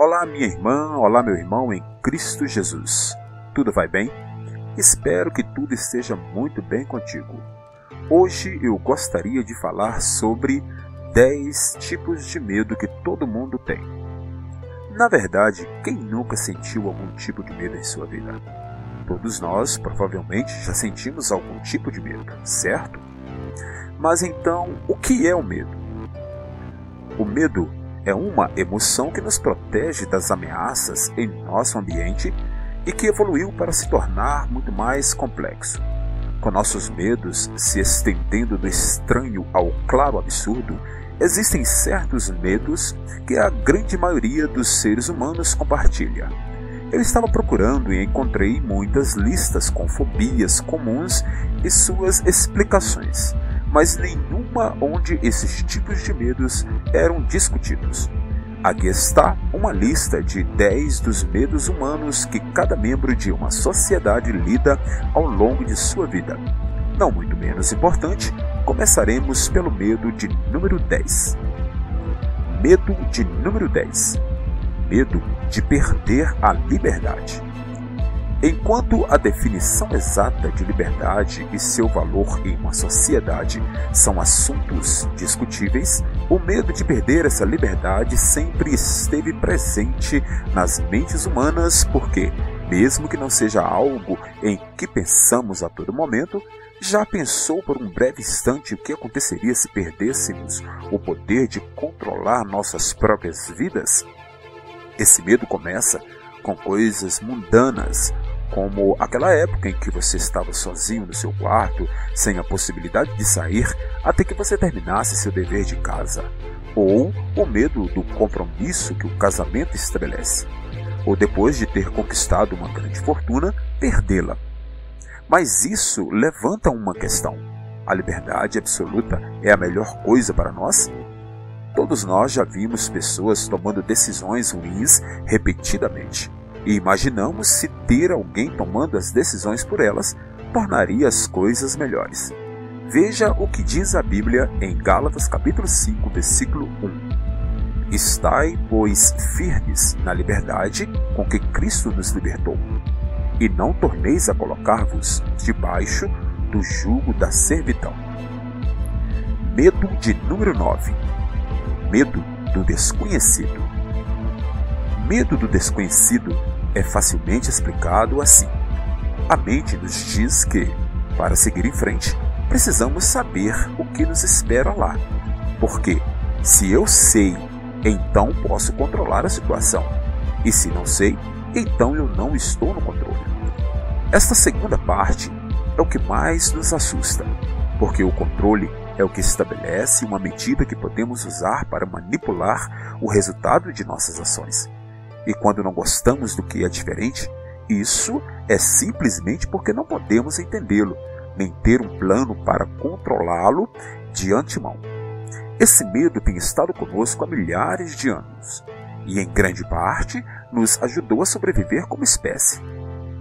Olá, minha irmã, olá, meu irmão em Cristo Jesus. Tudo vai bem? Espero que tudo esteja muito bem contigo. Hoje eu gostaria de falar sobre 10 tipos de medo que todo mundo tem. Na verdade, quem nunca sentiu algum tipo de medo em sua vida? Todos nós provavelmente já sentimos algum tipo de medo, certo? Mas então, o que é o medo? O medo é uma emoção que nos protege das ameaças em nosso ambiente e que evoluiu para se tornar muito mais complexo. Com nossos medos se estendendo do estranho ao claro absurdo, existem certos medos que a grande maioria dos seres humanos compartilha. Eu estava procurando e encontrei muitas listas com fobias comuns e suas explicações, mas nenhuma onde esses tipos de medos eram discutidos. Aqui está uma lista de 10 dos medos humanos que cada membro de uma sociedade lida ao longo de sua vida. Não muito menos importante, começaremos pelo medo de número 10. Medo de número 10. Medo de perder a liberdade. Enquanto a definição exata de liberdade e seu valor em uma sociedade são assuntos discutíveis, o medo de perder essa liberdade sempre esteve presente nas mentes humanas porque, mesmo que não seja algo em que pensamos a todo momento, já pensou por um breve instante o que aconteceria se perdêssemos o poder de controlar nossas próprias vidas? Esse medo começa com coisas mundanas, como aquela época em que você estava sozinho no seu quarto, sem a possibilidade de sair até que você terminasse seu dever de casa, ou o medo do compromisso que o casamento estabelece, ou depois de ter conquistado uma grande fortuna, perdê-la. Mas isso levanta uma questão: a liberdade absoluta é a melhor coisa para nós? Todos nós já vimos pessoas tomando decisões ruins repetidamente. E imaginamos se ter alguém tomando as decisões por elas tornaria as coisas melhores. Veja o que diz a Bíblia em Gálatas capítulo 5, versículo 1. Estai, pois, firmes na liberdade com que Cristo nos libertou, e não torneis a colocar-vos debaixo do jugo da servidão. Medo de número 9. Medo do desconhecido. Medo do desconhecido é facilmente explicado assim. A mente nos diz que, para seguir em frente, precisamos saber o que nos espera lá. Porque, se eu sei, então posso controlar a situação. E se não sei, então eu não estou no controle. Esta segunda parte é o que mais nos assusta, porque o controle é o que estabelece uma medida que podemos usar para manipular o resultado de nossas ações. E quando não gostamos do que é diferente, isso é simplesmente porque não podemos entendê-lo, nem ter um plano para controlá-lo de antemão. Esse medo tem estado conosco há milhares de anos, e em grande parte nos ajudou a sobreviver como espécie.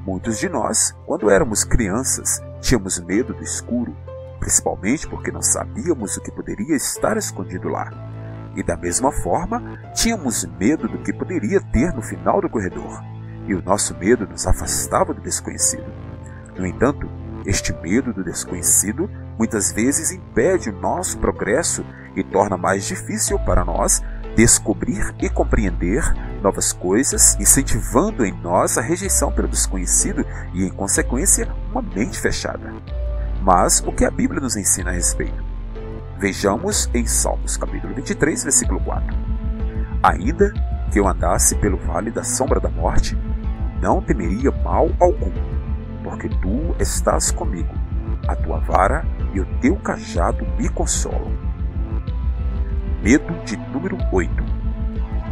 Muitos de nós, quando éramos crianças, tínhamos medo do escuro, principalmente porque não sabíamos o que poderia estar escondido lá. E da mesma forma, tínhamos medo do que poderia ter no final do corredor, e o nosso medo nos afastava do desconhecido. No entanto, este medo do desconhecido muitas vezes impede o nosso progresso e torna mais difícil para nós descobrir e compreender novas coisas, incentivando em nós a rejeição pelo desconhecido e, em consequência, uma mente fechada. Mas o que a Bíblia nos ensina a respeito? Vejamos em Salmos capítulo 23, versículo 4. Ainda que eu andasse pelo vale da sombra da morte, não temeria mal algum, porque tu estás comigo, a tua vara e o teu cajado me consolam. Medo de número 8.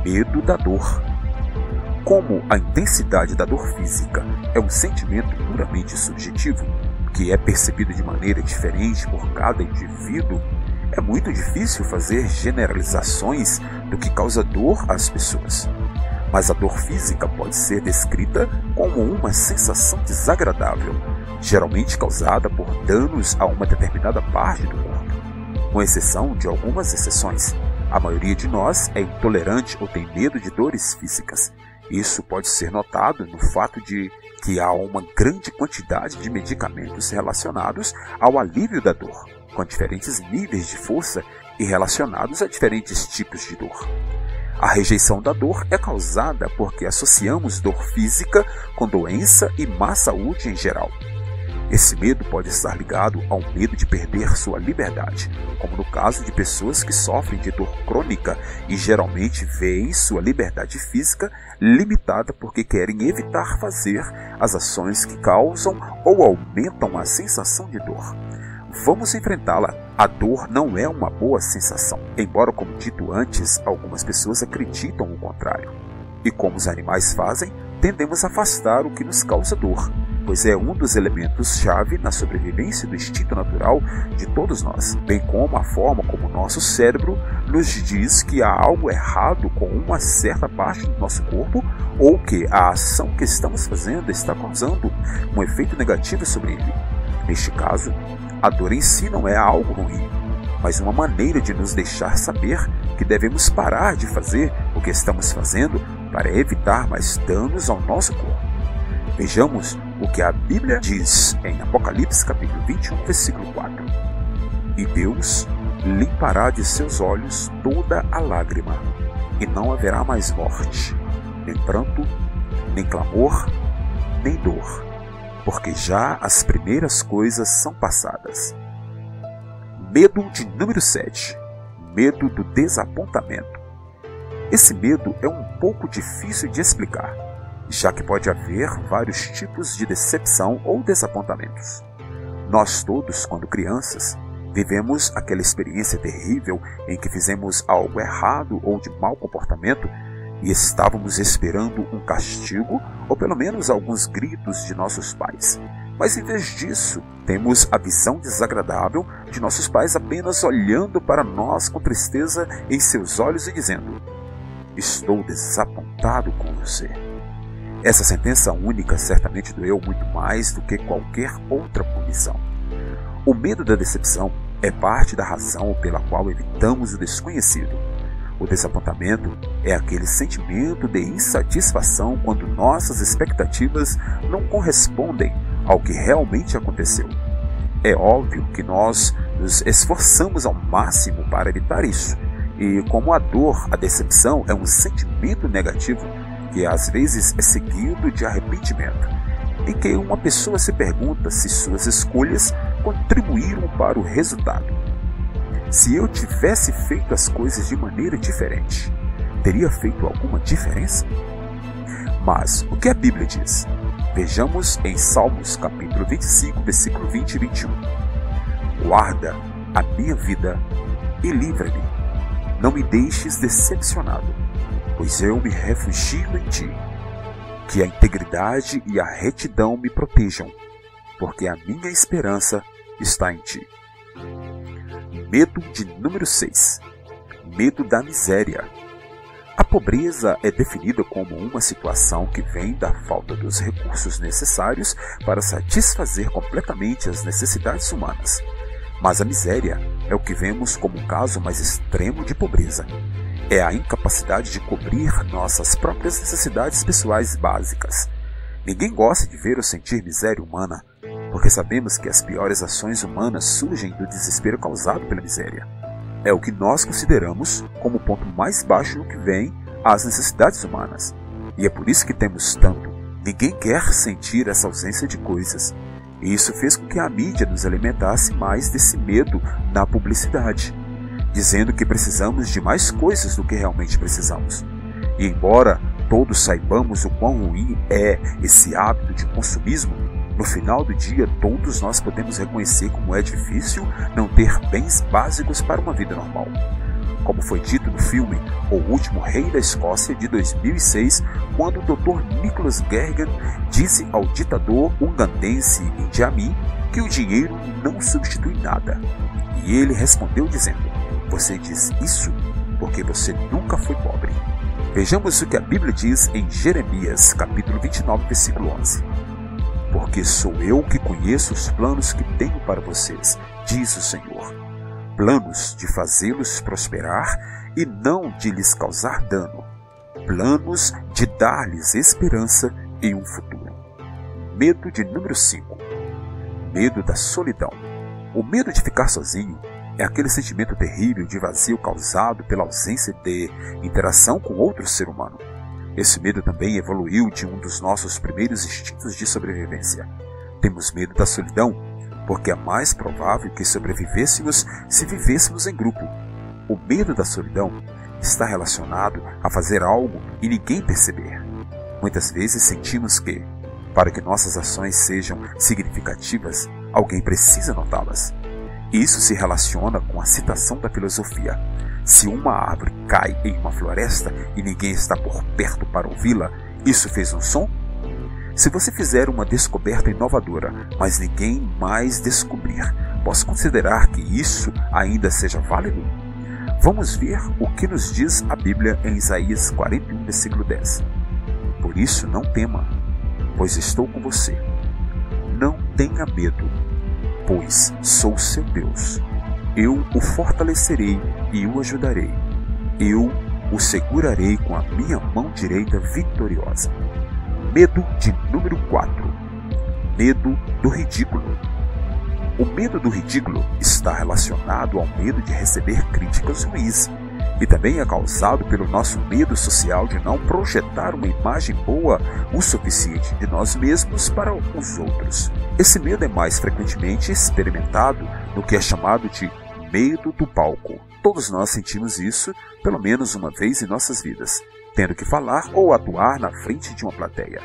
Medo da dor. Como a intensidade da dor física é um sentimento puramente subjetivo, que é percebido de maneira diferente por cada indivíduo, é muito difícil fazer generalizações do que causa dor às pessoas. Mas a dor física pode ser descrita como uma sensação desagradável, geralmente causada por danos a uma determinada parte do corpo. Com exceção de algumas exceções, A maioria de nós é intolerante ou tem medo de dores físicas. Isso pode ser notado no fato de que há uma grande quantidade de medicamentos relacionados ao alívio da dor, com diferentes níveis de força e relacionados a diferentes tipos de dor. A rejeição da dor é causada porque associamos dor física com doença e má saúde em geral. Esse medo pode estar ligado ao medo de perder sua liberdade, como no caso de pessoas que sofrem de dor crônica e geralmente veem sua liberdade física limitada porque querem evitar fazer as ações que causam ou aumentam a sensação de dor. Vamos enfrentá-la. A dor não é uma boa sensação, embora, como dito antes, algumas pessoas acreditam o contrário. E como os animais fazem, tendemos a afastar o que nos causa dor, pois é um dos elementos-chave na sobrevivência do instinto natural de todos nós, bem como a forma como nosso cérebro nos diz que há algo errado com uma certa parte do nosso corpo ou que a ação que estamos fazendo está causando um efeito negativo sobre ele. Neste caso, a dor em si não é algo ruim, mas uma maneira de nos deixar saber que devemos parar de fazer o que estamos fazendo para evitar mais danos ao nosso corpo. Vejamos o que a Bíblia diz em Apocalipse capítulo 21, versículo 4. E Deus limpará de seus olhos toda a lágrima, e não haverá mais morte, nem pranto, nem clamor, nem dor, porque já as primeiras coisas são passadas. Medo de número 7. Medo do desapontamento. Esse medo é um pouco difícil de explicar, já que pode haver vários tipos de decepção ou desapontamentos. Nós todos, quando crianças, vivemos aquela experiência terrível em que fizemos algo errado ou de mau comportamento e estávamos esperando um castigo ou pelo menos alguns gritos de nossos pais. Mas em vez disso, temos a visão desagradável de nossos pais apenas olhando para nós com tristeza em seus olhos e dizendo: "Estou desapontado com você." Essa sentença única certamente doeu muito mais do que qualquer outra punição. O medo da decepção é parte da razão pela qual evitamos o desconhecido. O desapontamento é aquele sentimento de insatisfação quando nossas expectativas não correspondem ao que realmente aconteceu. É óbvio que nós nos esforçamos ao máximo para evitar isso, e como a dor, a decepção é um sentimento negativo que às vezes é seguido de arrependimento, em que uma pessoa se pergunta se suas escolhas contribuíram para o resultado. Se eu tivesse feito as coisas de maneira diferente, teria feito alguma diferença? Mas o que a Bíblia diz? Vejamos em Salmos capítulo 25, versículo 20 e 21. Guarda a minha vida e livra-me. Não me deixes decepcionado, pois eu me refugio em ti. Que a integridade e a retidão me protejam, porque a minha esperança está em ti. Medo de número 6. Medo da miséria. A pobreza é definida como uma situação que vem da falta dos recursos necessários para satisfazer completamente as necessidades humanas. Mas a miséria é o que vemos como um caso mais extremo de pobreza. É a incapacidade de cobrir nossas próprias necessidades pessoais básicas. Ninguém gosta de ver ou sentir miséria humana, porque sabemos que as piores ações humanas surgem do desespero causado pela miséria. É o que nós consideramos como o ponto mais baixo no que vem às necessidades humanas. E é por isso que temos tanto. Ninguém quer sentir essa ausência de coisas. E isso fez com que a mídia nos alimentasse mais desse medo na publicidade, dizendo que precisamos de mais coisas do que realmente precisamos. E embora todos saibamos o quão ruim é esse hábito de consumismo, no final do dia todos nós podemos reconhecer como é difícil não ter bens básicos para uma vida normal. Como foi dito no filme O Último Rei da Escócia, de 2006, quando o Dr. Nicholas Gergan disse ao ditador ugandense Idi Amin que o dinheiro não substitui nada. E ele respondeu dizendo: "Você diz isso porque você nunca foi pobre." Vejamos o que a Bíblia diz em Jeremias, capítulo 29, versículo 11. "Porque sou eu que conheço os planos que tenho para vocês, diz o Senhor. Planos de fazê-los prosperar e não de lhes causar dano. Planos de dar-lhes esperança e um futuro. Medo de número 5. Medo da solidão. O medo de ficar sozinho é aquele sentimento terrível de vazio causado pela ausência de interação com outro ser humano. Esse medo também evoluiu de um dos nossos primeiros instintos de sobrevivência. Temos medo da solidão, porque é mais provável que sobrevivêssemos se vivêssemos em grupo. O medo da solidão está relacionado a fazer algo e ninguém perceber. Muitas vezes sentimos que, para que nossas ações sejam significativas, alguém precisa notá-las. Isso se relaciona com a citação da filosofia. Se uma árvore cai em uma floresta e ninguém está por perto para ouvi-la, isso fez um som? Se você fizer uma descoberta inovadora, mas ninguém mais descobrir, posso considerar que isso ainda seja válido? Vamos ver o que nos diz a Bíblia em Isaías 41, versículo 10. Por isso não tema, pois estou com você. Não tenha medo, pois sou seu Deus. Eu o fortalecerei e o ajudarei. Eu o segurarei com a minha mão direita vitoriosa. Medo de número 4. Medo do ridículo. O medo do ridículo está relacionado ao medo de receber críticas ruins e também é causado pelo nosso medo social de não projetar uma imagem boa o suficiente de nós mesmos para os outros. Esse medo é mais frequentemente experimentado no que é chamado de medo do palco. Todos nós sentimos isso pelo menos uma vez em nossas vidas, tendo que falar ou atuar na frente de uma plateia.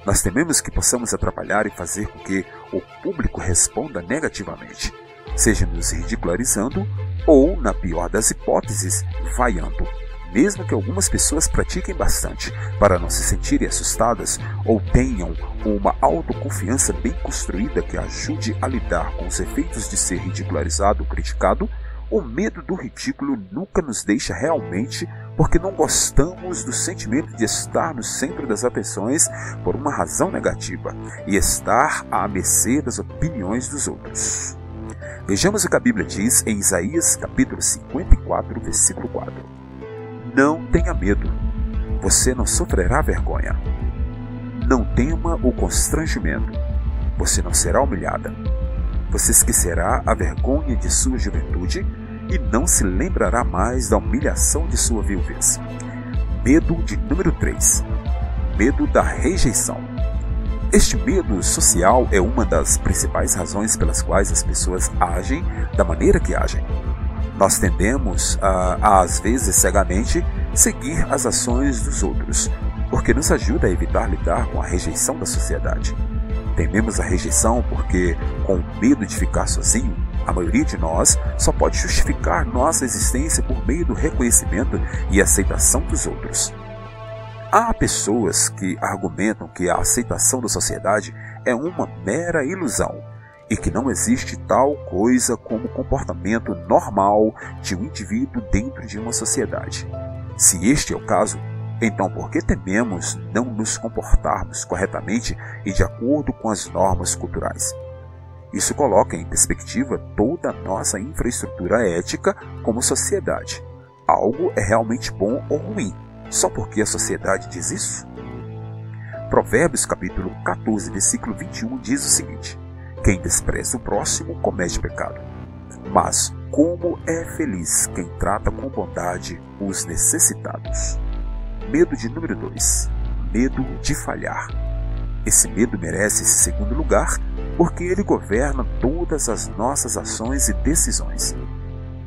Nós tememos que possamos atrapalhar e fazer com que o público responda negativamente, seja nos ridicularizando ou, na pior das hipóteses, vaiando. Mesmo que algumas pessoas pratiquem bastante para não se sentirem assustadas ou tenham uma autoconfiança bem construída que ajude a lidar com os efeitos de ser ridicularizado ou criticado, o medo do ridículo nunca nos deixa realmente, porque não gostamos do sentimento de estar no centro das atenções por uma razão negativa e estar à mercê das opiniões dos outros. Vejamos o que a Bíblia diz em Isaías capítulo 54, versículo 4. Não tenha medo, você não sofrerá vergonha. Não tema o constrangimento, você não será humilhada. Você esquecerá a vergonha de sua juventude e não se lembrará mais da humilhação de sua viuvez. Medo de número 3. Medo da rejeição. Este medo social é uma das principais razões pelas quais as pessoas agem da maneira que agem. Nós tendemos a às vezes, cegamente, seguir as ações dos outros, porque nos ajuda a evitar lidar com a rejeição da sociedade. Tememos a rejeição porque, com medo de ficar sozinho, a maioria de nós só pode justificar nossa existência por meio do reconhecimento e aceitação dos outros. Há pessoas que argumentam que a aceitação da sociedade é uma mera ilusão e que não existe tal coisa como comportamento normal de um indivíduo dentro de uma sociedade. Se este é o caso, então por que tememos não nos comportarmos corretamente e de acordo com as normas culturais? Isso coloca em perspectiva toda a nossa infraestrutura ética como sociedade. Algo é realmente bom ou ruim, só porque a sociedade diz isso? Provérbios capítulo 14, versículo 21 diz o seguinte: quem despreza o próximo comete pecado, mas como é feliz quem trata com bondade os necessitados. Medo de número 2. Medo de falhar. Esse medo merece esse segundo lugar porque ele governa todas as nossas ações e decisões.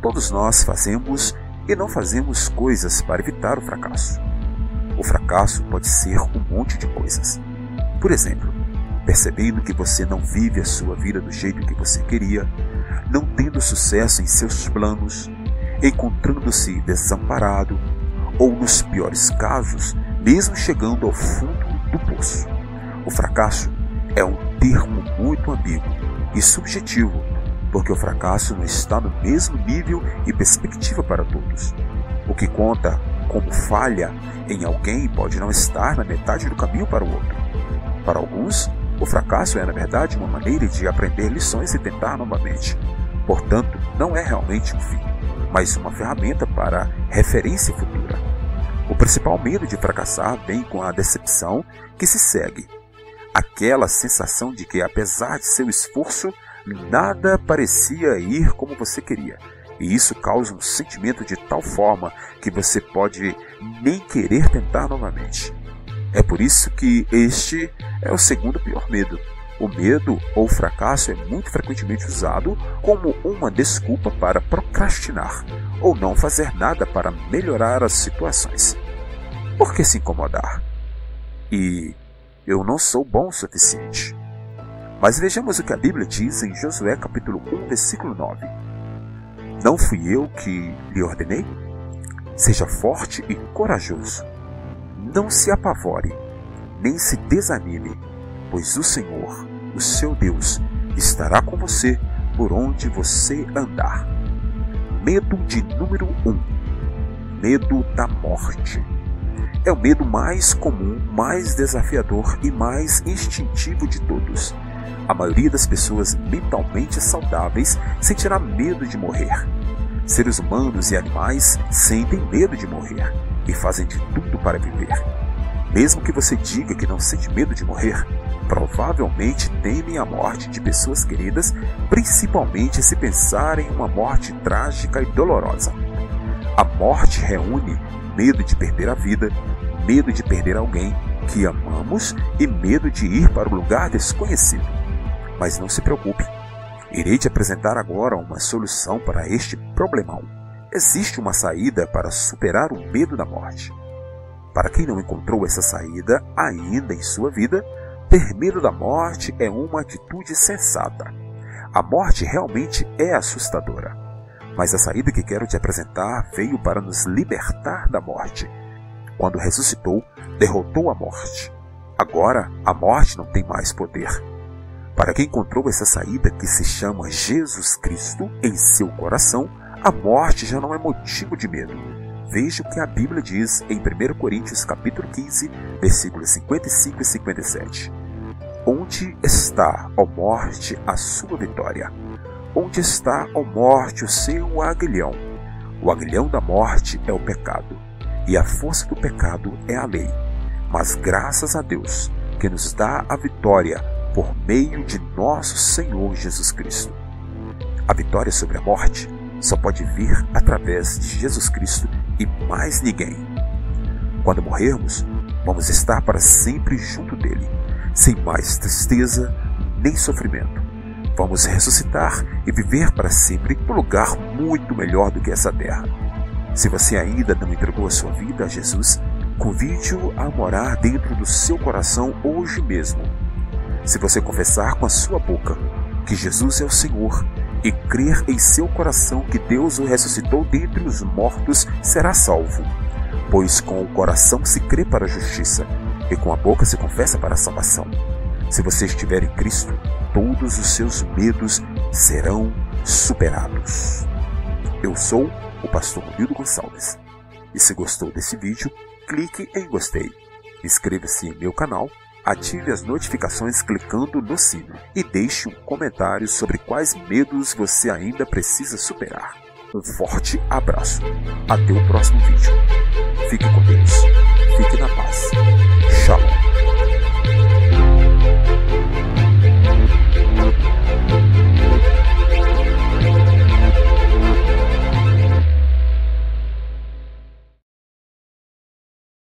Todos nós fazemos e não fazemos coisas para evitar o fracasso. O fracasso pode ser um monte de coisas. Por exemplo, percebendo que você não vive a sua vida do jeito que você queria, não tendo sucesso em seus planos, encontrando-se desamparado, ou nos piores casos, mesmo chegando ao fundo do poço. O fracasso é um termo muito ambíguo e subjetivo, porque o fracasso não está no mesmo nível e perspectiva para todos. O que conta como falha em alguém pode não estar na metade do caminho para o outro. Para alguns, o fracasso é, na verdade, uma maneira de aprender lições e tentar novamente. Portanto, não é realmente um fim. mas uma ferramenta para referência futura. O principal medo de fracassar vem com a decepção que se segue. Aquela sensação de que, apesar de seu esforço, nada parecia ir como você queria. E isso causa um sentimento de tal forma que você pode nem querer tentar novamente. É por isso que este é o segundo pior medo. O medo ou fracasso é muito frequentemente usado como uma desculpa para procrastinar ou não fazer nada para melhorar as situações. Por que se incomodar? E eu não sou bom o suficiente. Mas vejamos o que a Bíblia diz em Josué capítulo 1, versículo 9. Não fui eu que lhe ordenei? Seja forte e corajoso. Não se apavore, nem se desanime, pois o Senhor, o seu Deus, estará com você por onde você andar. Medo de número 1. Medo da morte. É o medo mais comum, mais desafiador e mais instintivo de todos. A maioria das pessoas mentalmente saudáveis sentirá medo de morrer. Seres humanos e animais sentem medo de morrer e fazem de tudo para viver. Mesmo que você diga que não sente medo de morrer, provavelmente temem a morte de pessoas queridas, principalmente se pensar em uma morte trágica e dolorosa. A morte reúne medo de perder a vida, medo de perder alguém que amamos e medo de ir para um lugar desconhecido. Mas não se preocupe, irei te apresentar agora uma solução para este problemão. Existe uma saída para superar o medo da morte. Para quem não encontrou essa saída ainda em sua vida, ter medo da morte é uma atitude sensata. A morte realmente é assustadora, mas a saída que quero te apresentar veio para nos libertar da morte. Quando ressuscitou, derrotou a morte. Agora, a morte não tem mais poder. Para quem encontrou essa saída que se chama Jesus Cristo em seu coração, a morte já não é motivo de medo. Veja o que a Bíblia diz em 1 Coríntios capítulo 15, versículos 55 e 57. Onde está, ó morte, a sua vitória? Onde está, ó morte, o seu aguilhão? O aguilhão da morte é o pecado, e a força do pecado é a lei. Mas graças a Deus, que nos dá a vitória por meio de nosso Senhor Jesus Cristo. A vitória sobre a morte só pode vir através de Jesus Cristo e mais ninguém. Quando morrermos, vamos estar para sempre junto dele, sem mais tristeza nem sofrimento. Vamos ressuscitar e viver para sempre num lugar muito melhor do que essa terra. Se você ainda não entregou a sua vida a Jesus, convide-o a morar dentro do seu coração hoje mesmo. Se você confessar com a sua boca que Jesus é o Senhor e crer em seu coração que Deus o ressuscitou dentre os mortos, será salvo. Pois com o coração se crê para a justiça e com a boca se confessa para a salvação. Se você estiver em Cristo, todos os seus medos serão superados. Eu sou o pastor Romildo Gonçalves. E se gostou desse vídeo, clique em gostei. Inscreva-se em meu canal, ative as notificações clicando no sino e deixe um comentário sobre quais medos você ainda precisa superar. Um forte abraço. Até o próximo vídeo. Fique com Deus. Fique na paz. Shalom.